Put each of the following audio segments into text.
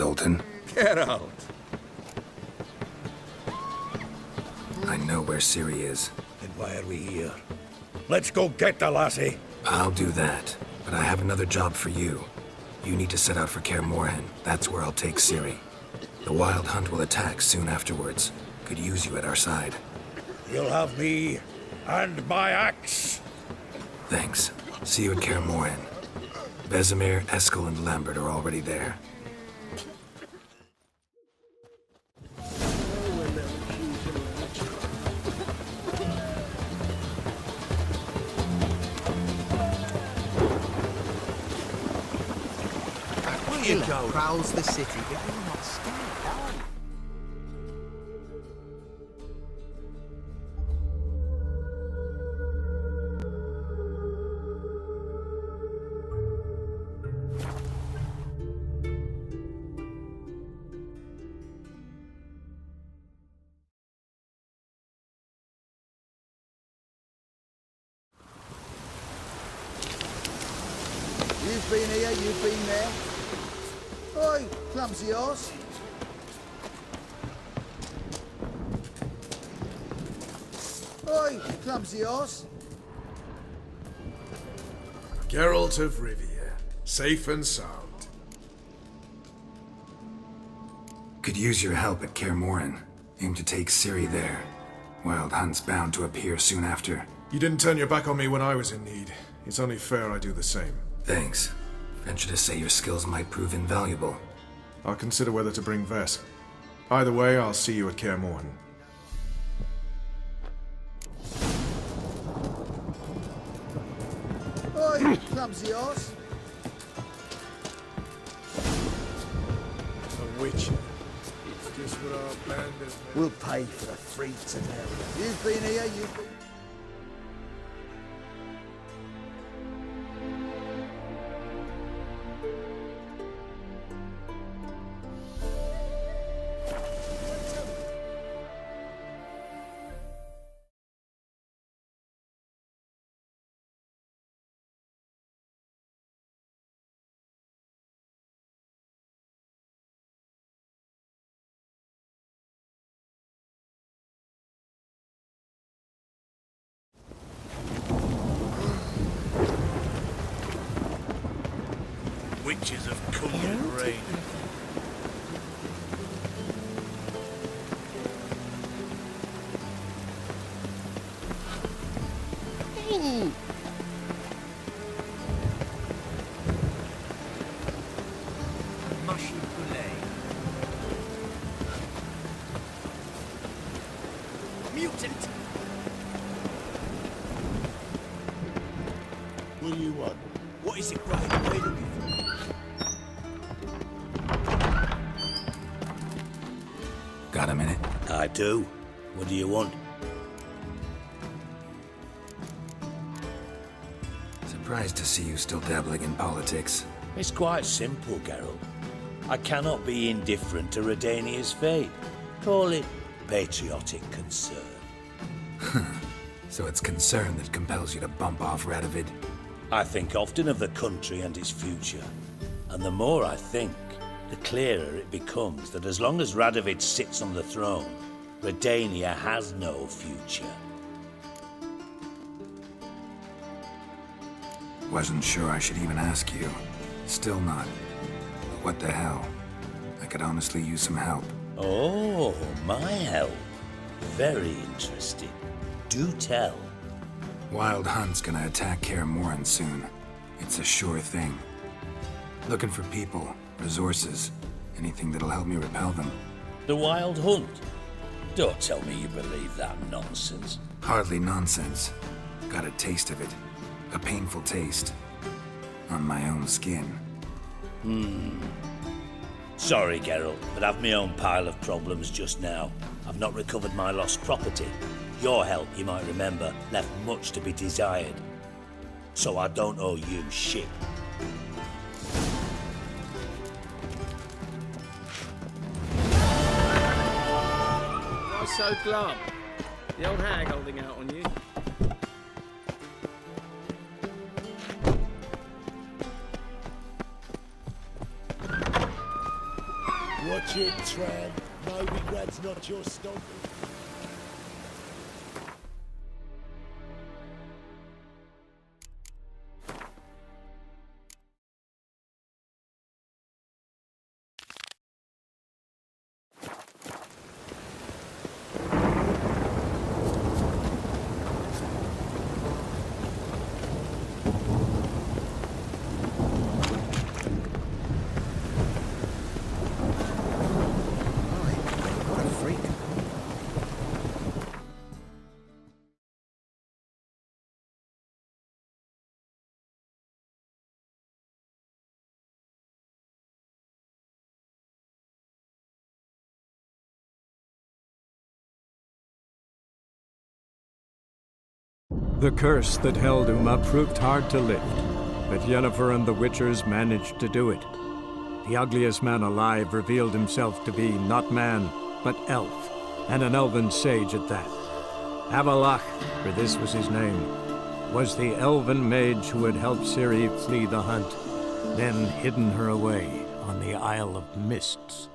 Zoltan. Get out! I know where Ciri is. Then why are we here? Let's go get the lassie! I'll do that, but I have another job for you. You need to set out for Kaer Morhen. That's where I'll take Ciri. The Wild Hunt will attack soon afterwards. Could use you at our side. You'll have me and my axe! Thanks. See you at Kaer Morhen. Vesemir, Eskel, and Lambert are already there. Prowls the city, but you're not scared, are you? You've been here, you've been there. Oi, clumsy horse. Oi, clumsy horse. Geralt of Rivia, safe and sound. Could use your help at Kaer Morhen. Aim to take Ciri there. Wild Hunt's bound to appear soon after. You didn't turn your back on me when I was in need. It's only fair I do the same. Thanks. Venture to say your skills might prove invaluable. I'll consider whether to bring Ves. Either way, I'll see you at Kaer Morhen. Oi, clumsy horse. A witcher. It's just what our band is. We'll pay for the freaks and area. You've been here, you've been... Witches have come in rain. Mushy poulet. Mutant! What do you want? What is it, Brian? What are you looking for? Got a minute? I do. What do you want? Surprised to see you still dabbling in politics. It's quite simple, Geralt. I cannot be indifferent to Redania's fate. Call it patriotic concern. So it's concern that compels you to bump off Radovid? I think often of the country and its future. And the more I think, the clearer it becomes that as long as Radovid sits on the throne, Redania has no future. Wasn't sure I should even ask you. Still not. But what the hell? I could honestly use some help. Oh, my help. Very interesting. Do tell. Wild Hunt's gonna attack Kaer Morhen soon. It's a sure thing. Looking for people, resources, anything that'll help me repel them. The Wild Hunt? Don't tell me you believe that nonsense. Hardly nonsense. Got a taste of it. A painful taste. On my own skin. Sorry, Geralt, but I've my own pile of problems just now. I've not recovered my lost property. Your help, you might remember, left much to be desired. So I don't owe you shit. Why so glum? The old hag holding out on you. Watch it, tramp. No regrets, not your stock. What a freak. The curse that held Uma proved hard to lift, but Yennefer and the Witchers managed to do it. The ugliest man alive revealed himself to be not man, but elf, and an elven sage at that. Avalach, for this was his name, was the elven mage who had helped Ciri flee the hunt, then hidden her away on the Isle of Mists.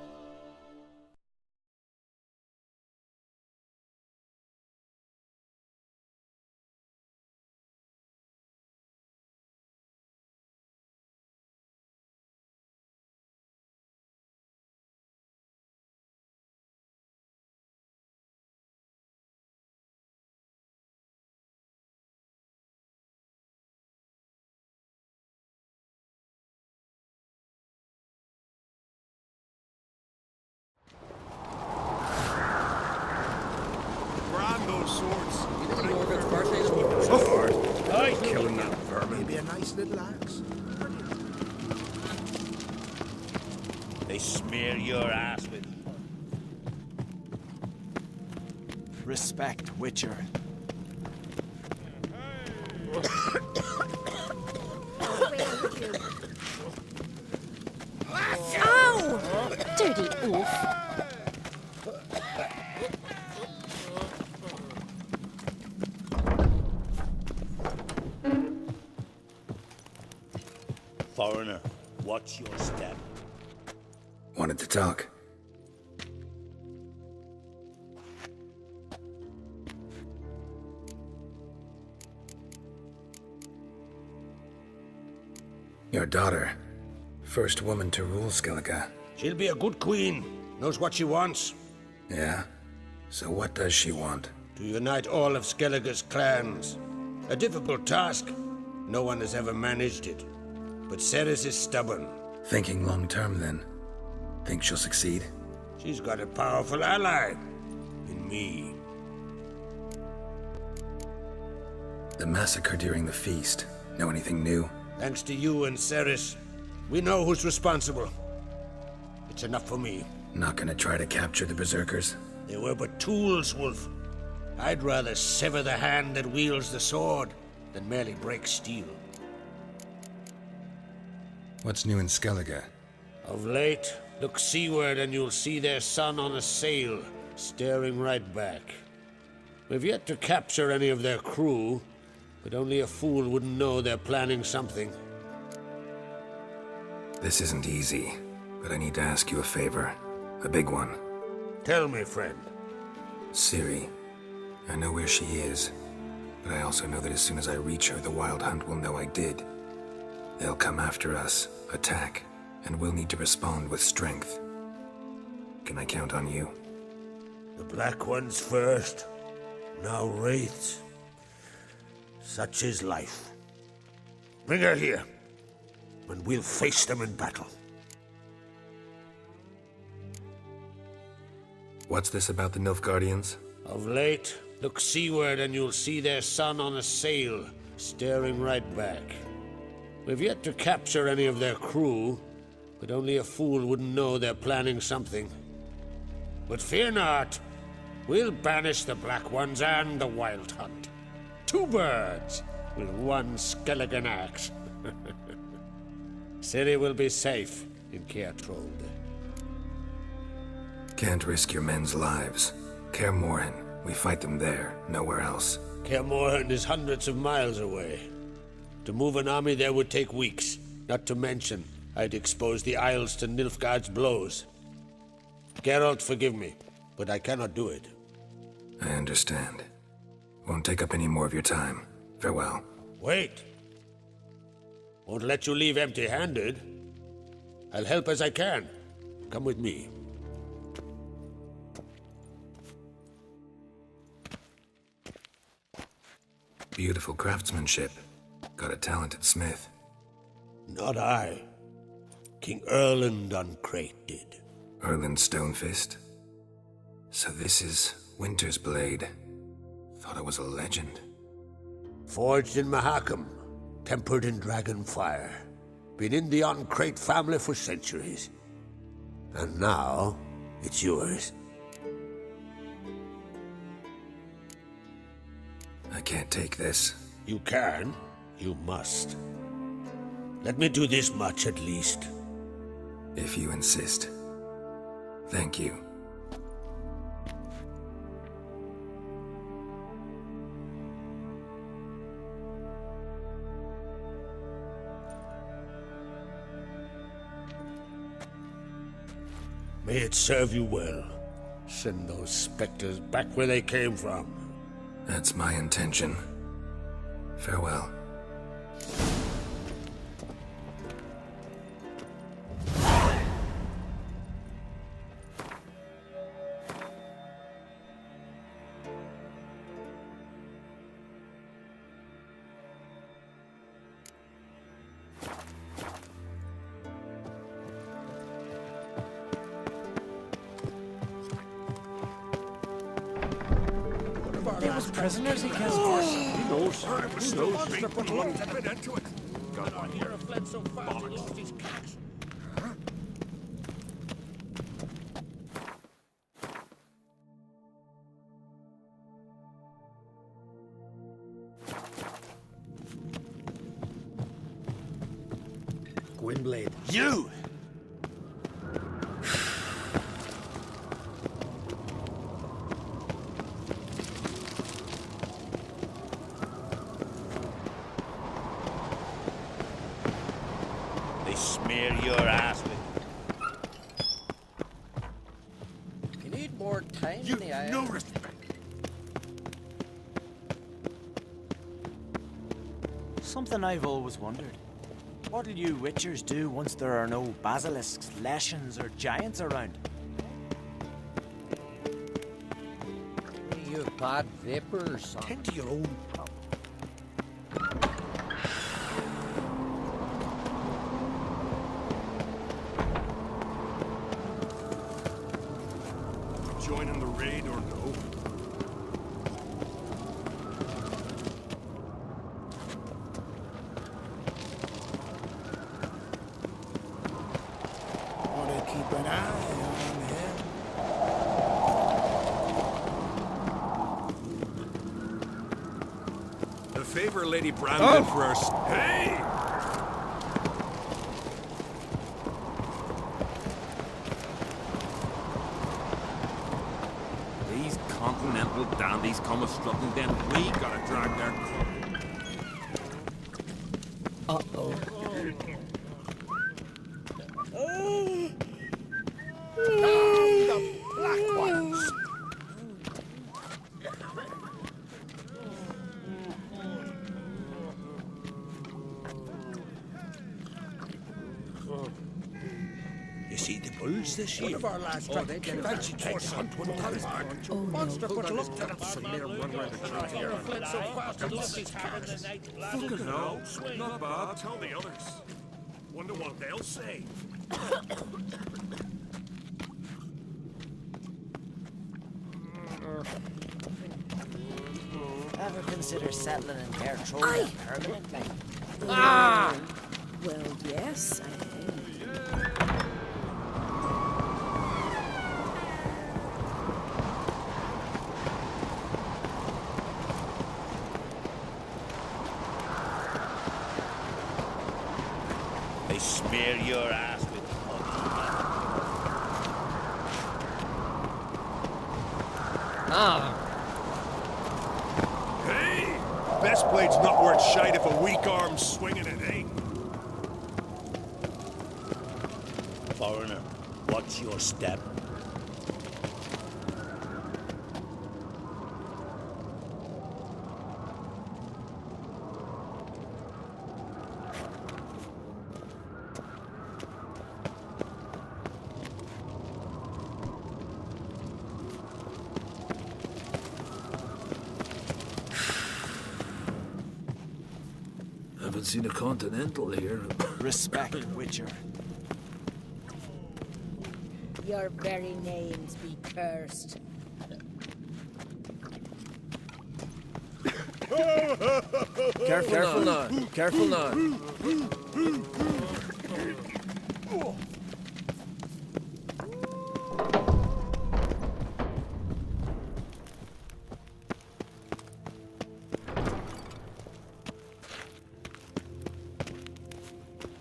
Maybe a nice little axe. They smear your ass with... Respect, Witcher. Ow! Dirty wolf. Foreigner, watch your step. Wanted to talk. Your daughter. First woman to rule Skellige. She'll be a good queen. Knows what she wants. Yeah? So what does she want? To unite all of Skellige's clans. A difficult task. No one has ever managed it. But Ceres is stubborn. Thinking long term, then. Think she'll succeed? She's got a powerful ally. In me. The massacre during the feast. Know anything new? Thanks to you and Ceres, we know who's responsible. It's enough for me. Not gonna try to capture the Berserkers? They were but tools, Wolf. I'd rather sever the hand that wields the sword than merely break steel. What's new in Skellige? Of late, look seaward and you'll see their sun on a sail, staring right back. We've yet to capture any of their crew, but only a fool wouldn't know they're planning something. This isn't easy, but I need to ask you a favor. A big one. Tell me, friend. Ciri. I know where she is, but I also know that as soon as I reach her, the Wild Hunt will know I did. They'll come after us, attack, and we'll need to respond with strength. Can I count on you? The Black Ones first, now Wraiths. Such is life. Bring her here, and we'll face them in battle. What's this about the Nilfgaardians? Of late, look seaward and you'll see their sun on a sail, staring right back. We've yet to capture any of their crew, but only a fool wouldn't know they're planning something. But fear not, we'll banish the Black Ones and the Wild Hunt. 2 birds with 1 Skelligen axe. Ciri will be safe in Kaer Trolde. Can't risk your men's lives. Kaer Morhen, we fight them there, nowhere else. Kaer Morhen is hundreds of miles away. To move an army there would take weeks. Not to mention, I'd expose the Isles to Nilfgaard's blows. Geralt, forgive me, but I cannot do it. I understand. Won't take up any more of your time. Farewell. Wait. Won't let you leave empty-handed. I'll help as I can. Come with me. Beautiful craftsmanship. Got a talented smith. Not I. King Erland Uncrate did. Erland Stonefist? So this is Winter's Blade. Thought it was a legend. Forged in Mahakam, tempered in dragon fire. Been in the Uncrate family for centuries. And now, it's yours. I can't take this. You can. You must. Let me do this much at least. If you insist. Thank you. May it serve you well. Send those specters back where they came from. That's my intention. Farewell. There was prisoners in Kesmar. Who knows? Who knows? Monster put lots of it into it. God, I hear a fled so fast he lost his cats. Gwynblade. You! They smear your ass with. You need more time in the eye. No respect. Something I've always wondered. What'll you Witchers do once there are no basilisks, leshens, or giants around? You bad vapors, son. Tend to your own problem. Joining the raid or no? Want to keep an eye on him. The favor Lady Brandon for our... Hey! These continental dandies come a strutting, then we gotta drag their coat. Uh-oh. The black ones. You see the bulls this One year? of our lads tried to kill that horse hunt one time. Monster put looked at him. I hear a fled so fast he lost his cats. Fucking hell, not bad. Tell the others. Wonder what they'll say. Ever consider settling in Caer Troya permanently? Well, yes, I think. They smear your ass with Hey! Best blade's not worth shite if a weak arm's swinging it, eh? foreigner. Watch your step. seen a Continental here. Respect, Witcher. Your very names be cursed. Careful now. Careful now.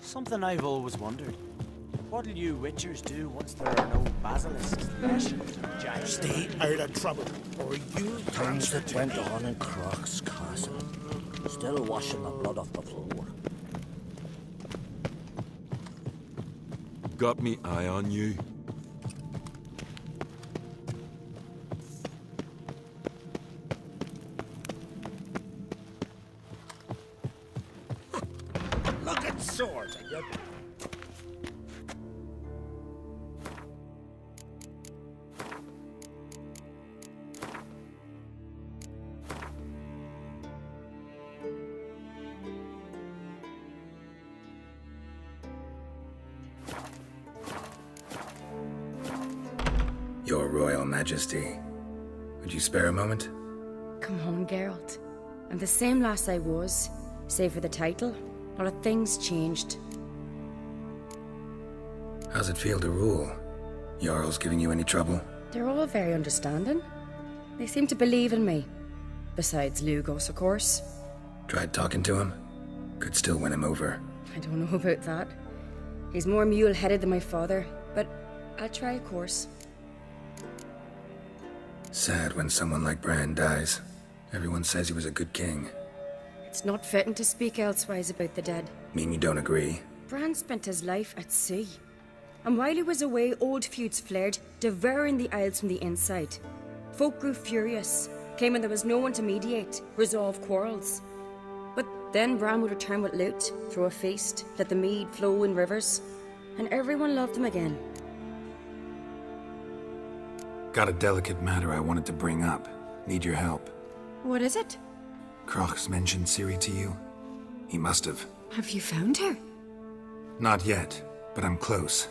Something I've always wondered. What'll you Witchers do once there are no basilisks, lesions, or giants? Stay out of trouble, or you Things that went on in Croc's castle. Still washing the blood off the floor. Got me eye on you. look at swords, and you Your Royal Majesty. Would you spare a moment? Come on, Geralt. I'm the same lass I was, save for the title. A lot of things changed. How's it feel to rule? Jarl's giving you any trouble? They're all very understanding. They seem to believe in me. Besides Lugos, of course. Tried talking to him? Could still win him over. I don't know about that. He's more mule-headed than my father, but I'll try, of course. Sad when someone like Bran dies. Everyone says he was a good king. It's not fitting to speak elsewise about the dead. Mean you don't agree? Bran spent his life at sea. And while he was away, old feuds flared, devouring the Isles from the inside. Folk grew furious, claiming there was no one to mediate, resolve quarrels. But then Bran would return with loot, throw a feast, let the mead flow in rivers, and everyone loved him again. Got a delicate matter I wanted to bring up. Need your help. What is it? Croc's mentioned Ciri to you? He must have. Have you found her? Not yet, but I'm close.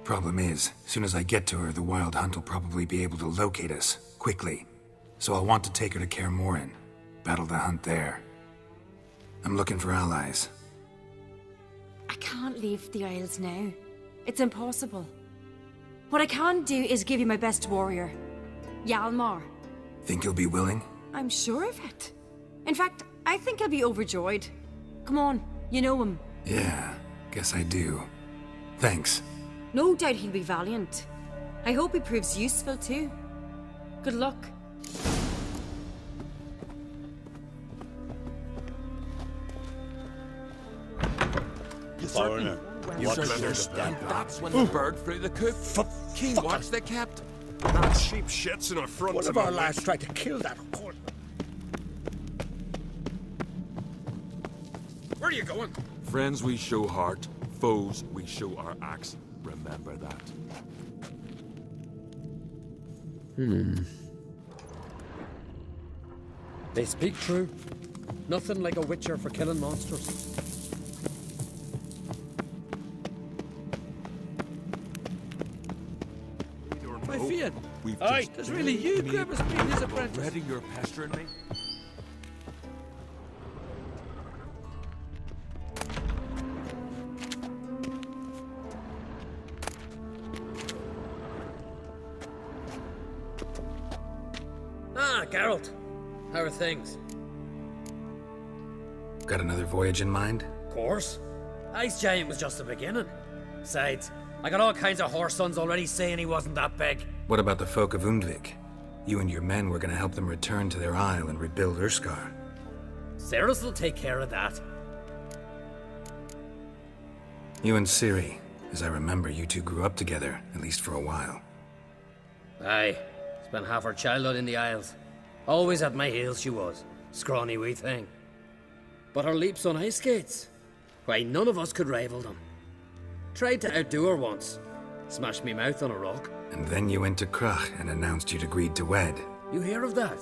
Problem is, soon as I get to her, the Wild Hunt will probably be able to locate us, quickly. So I'll want to take her to Kaer Morhen. Battle the hunt there. I'm looking for allies. I can't leave the Isles now. It's impossible. What I can do is give you my best warrior, Hjalmar. Think you'll be willing? I'm sure of it. In fact, I think he'll be overjoyed. Come on, you know him. Yeah, guess I do. Thanks. No doubt he'll be valiant. I hope he proves useful too. Good luck. Foreigner, What's understand? That's when the bird flew the coop. Keen watch they kept. That sheep shits in our front. One of our lads tried to kill that horse. Where are you going? Friends we show heart, foes we show our axe. Remember that. They speak true. Nothing like a witcher for killing monsters. My Fiat! We've Aye, just it's really you, Grievous, being his apprentice. Ready your pestering me? Ah, Geralt. How are things? Got another voyage in mind? Of course. Ice Giant was just the beginning. Besides, I got all kinds of horse sons already saying he wasn't that big. What about the folk of Undvik? You and your men were gonna help them return to their isle and rebuild Urskar. Cerys will take care of that. You and Ciri. As I remember, you two grew up together, at least for a while. Aye. Spent half her childhood in the Isles. Always at my heels she was. Scrawny wee thing. But her leaps on ice skates? Why, none of us could rival them. Tried to outdo her once. Smashed me mouth on a rock. And then you went to Crach and announced you'd agreed to wed. You hear of that?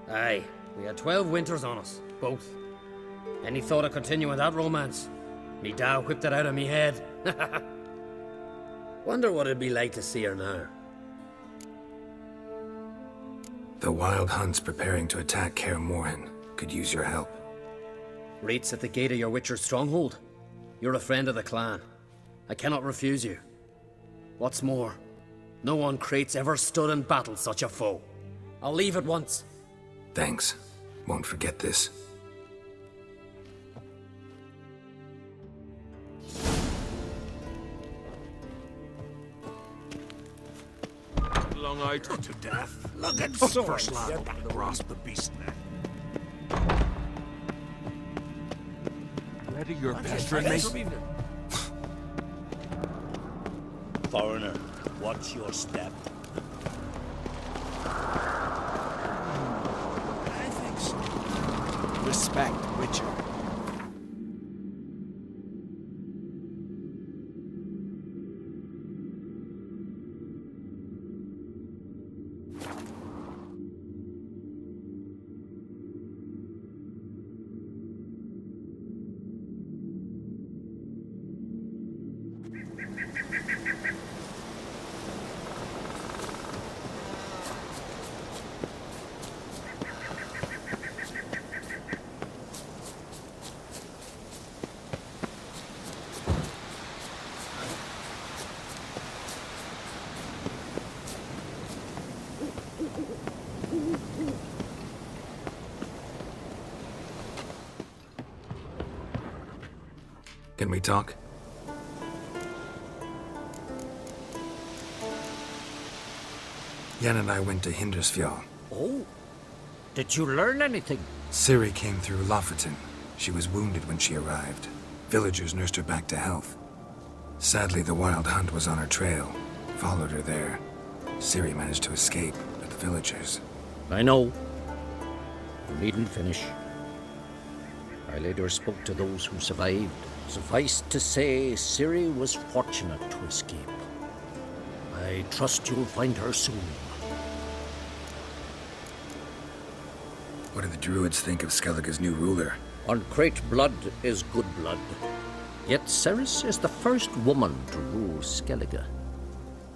Aye. We had 12 winters on us. Both. Any thought of continuing that romance? Me da whipped it out of me head. Wonder what it'd be like to see her now. The Wild Hunt's preparing to attack Kaer Morhen. Could use your help. Rates at the gate of your Witcher's stronghold. You're a friend of the clan. I cannot refuse you. What's more, no one Crate's ever stood and battled such a foe. I'll leave at once. Thanks. Won't forget this. Long-eyed to death. Look at sword. First lad, grasp the beast man. Ready your pestering, mate? Foreigner, watch your step. I think so. Respect, Witcher. Can we talk? Yen and I went to Hindersfjall. Oh? Did you learn anything? Ciri came through Lofoten. She was wounded when she arrived. Villagers nursed her back to health. Sadly, the Wild Hunt was on her trail. Followed her there. Ciri managed to escape, but the villagers... I know. You needn't finish. I later spoke to those who survived. Suffice to say, Ciri was fortunate to escape. I trust you'll find her soon. What do the Druids think of Skellige's new ruler? Uncrate blood is good blood. Yet Cerys is the first woman to rule Skellige.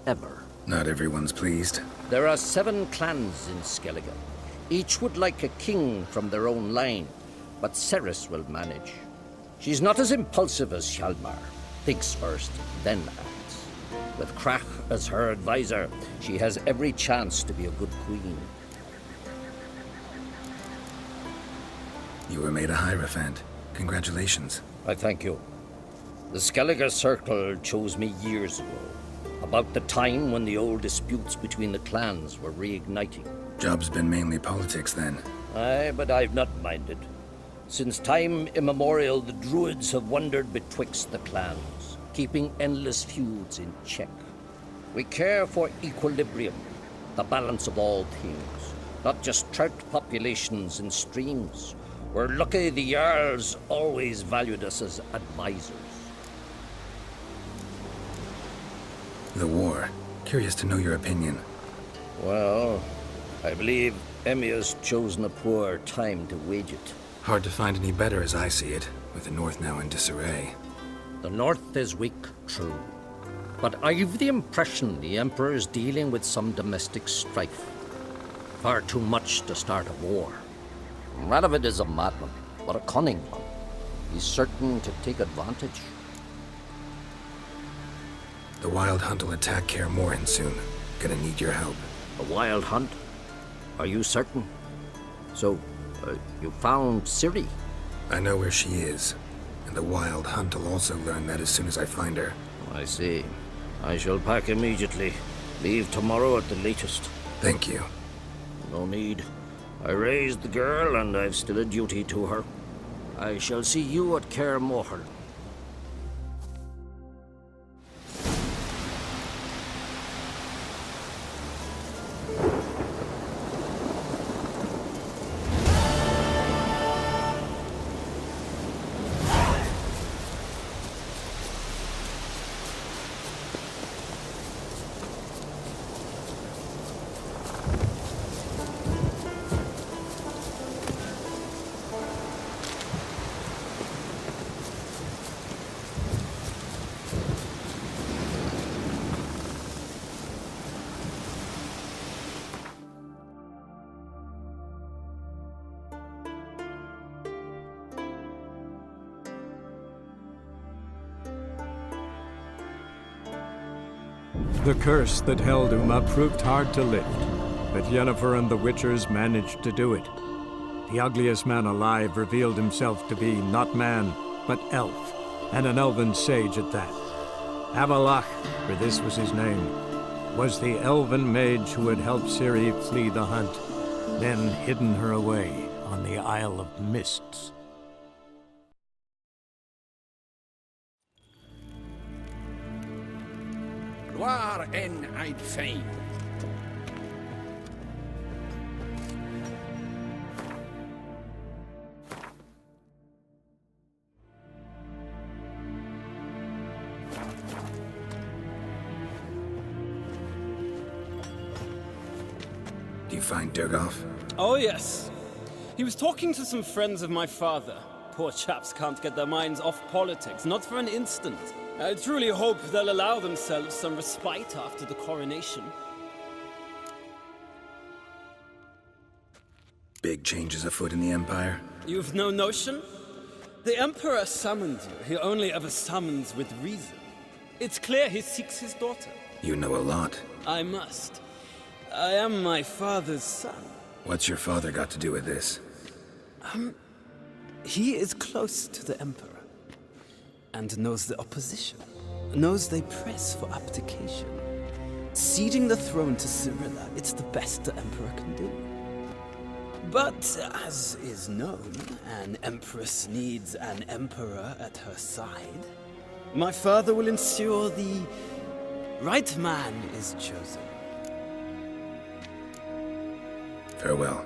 Ever. Not everyone's pleased. There are 7 clans in Skellige. Each would like a king from their own line, but Cerys will manage. She's not as impulsive as Hjalmar. Thinks first, then acts. With Krach as her advisor, she has every chance to be a good queen. You were made a Hierophant. Congratulations. I thank you. The Skellige Circle chose me years ago, about the time when the old disputes between the clans were reigniting. Job's been mainly politics then. Aye, but I've not minded. Since time immemorial, the Druids have wandered betwixt the clans, keeping endless feuds in check. We care for equilibrium, the balance of all things, not just trout populations and streams. We're lucky the Jarls always valued us as advisors. The war. Curious to know your opinion. Well, I believe Emmia's chosen a poor time to wage it. Hard to find any better as I see it, with the North now in disarray. The North is weak, true. But I've the impression the Emperor is dealing with some domestic strife. Far too much to start a war. Radovid is a madman, but a cunning one. He's certain to take advantage. The Wild Hunt will attack Kaer Morhen soon. Gonna need your help. A Wild Hunt? Are you certain? So, you found Ciri? I know where she is. And the Wild Hunt will also learn that as soon as I find her. I see. I shall pack immediately. Leave tomorrow at the latest. Thank you. No need. I raised the girl, and I've still a duty to her. I shall see you at Kaer Morhen. The curse that held Uma proved hard to lift, but Yennefer and the Witchers managed to do it. The ugliest man alive revealed himself to be not man, but elf, and an elven sage at that. Avallac'h, for this was his name, was the elven mage who had helped Ciri flee the hunt, then hidden her away on the Isle of Mists. Gloire en I'd fain. Do you find Durgoff? Oh, yes. He was talking to some friends of my father. Poor chaps can't get their minds off politics, not for an instant. I truly hope they'll allow themselves some respite after the coronation. Big changes afoot in the Empire? You've no notion? The Emperor summoned you. He only ever summons with reason. It's clear he seeks his daughter. You know a lot. I must. I am my father's son. What's your father got to do with this? He is close to the Emperor. And knows the opposition. Knows they press for abdication. Ceding the throne to Cirilla, it's the best the Emperor can do. But, as is known, an Empress needs an Emperor at her side. My father will ensure the right man is chosen. Farewell.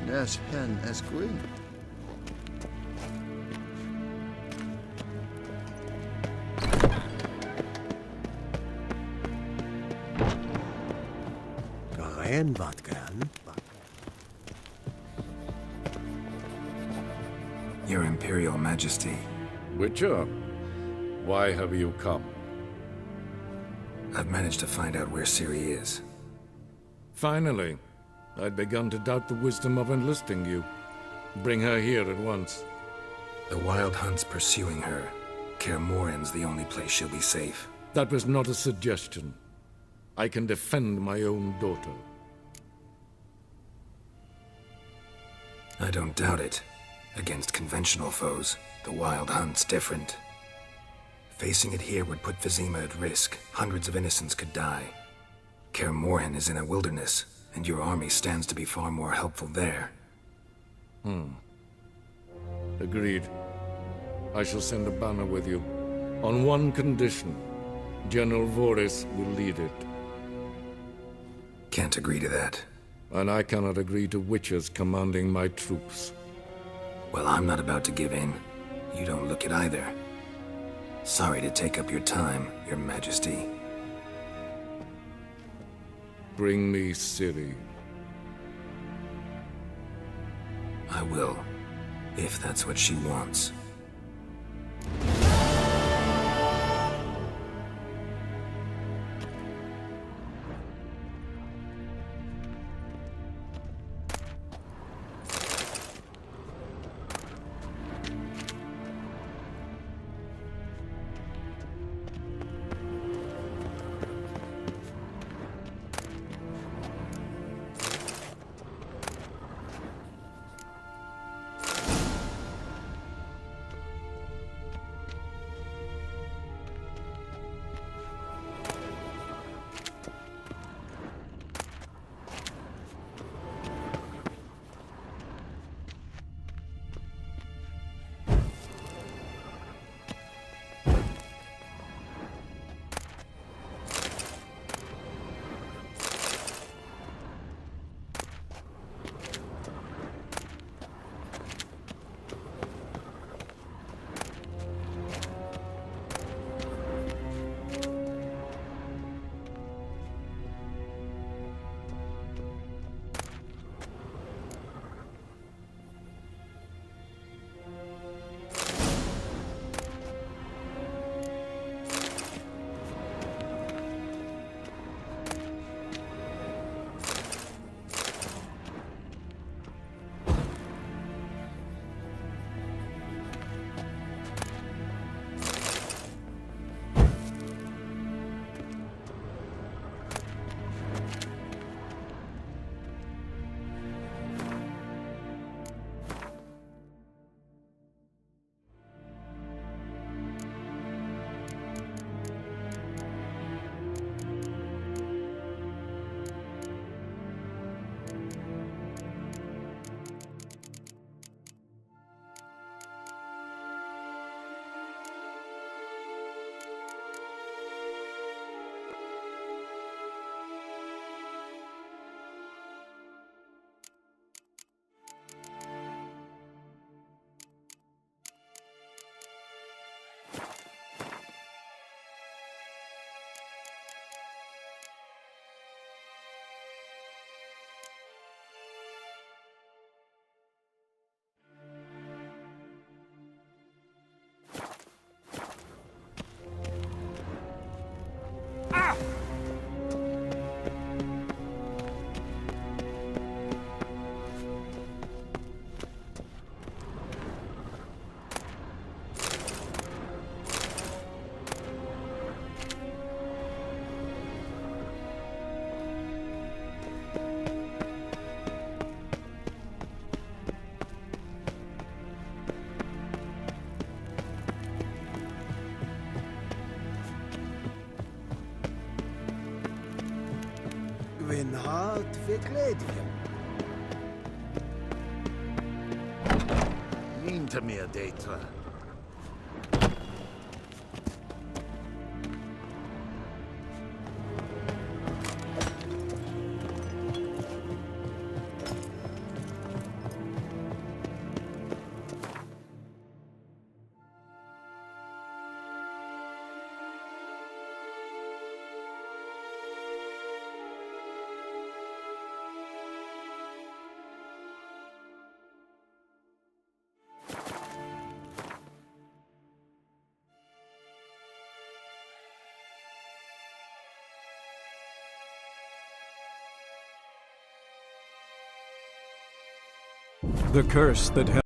Yes, hen as queen. Your Imperial Majesty. Witcher, why have you come? I've managed to find out where Ciri is. Finally. I'd begun to doubt the wisdom of enlisting you. Bring her here at once. The Wild Hunt's pursuing her. Kaer Morhen's the only place she'll be safe. That was not a suggestion. I can defend my own daughter. I don't doubt it. Against conventional foes, the Wild Hunt's different. Facing it here would put Vizima at risk. Hundreds of innocents could die. Kaer Morhen is in a wilderness, and your army stands to be far more helpful there. Agreed. I shall send a banner with you. On one condition. General Voris will lead it. Can't agree to that. And I cannot agree to Witchers commanding my troops. Well, I'm not about to give in. You don't look it either. Sorry to take up your time, Your Majesty. Bring me Ciri. I will, if that's what she wants. to fit Ledvia. Into me a data. The curse that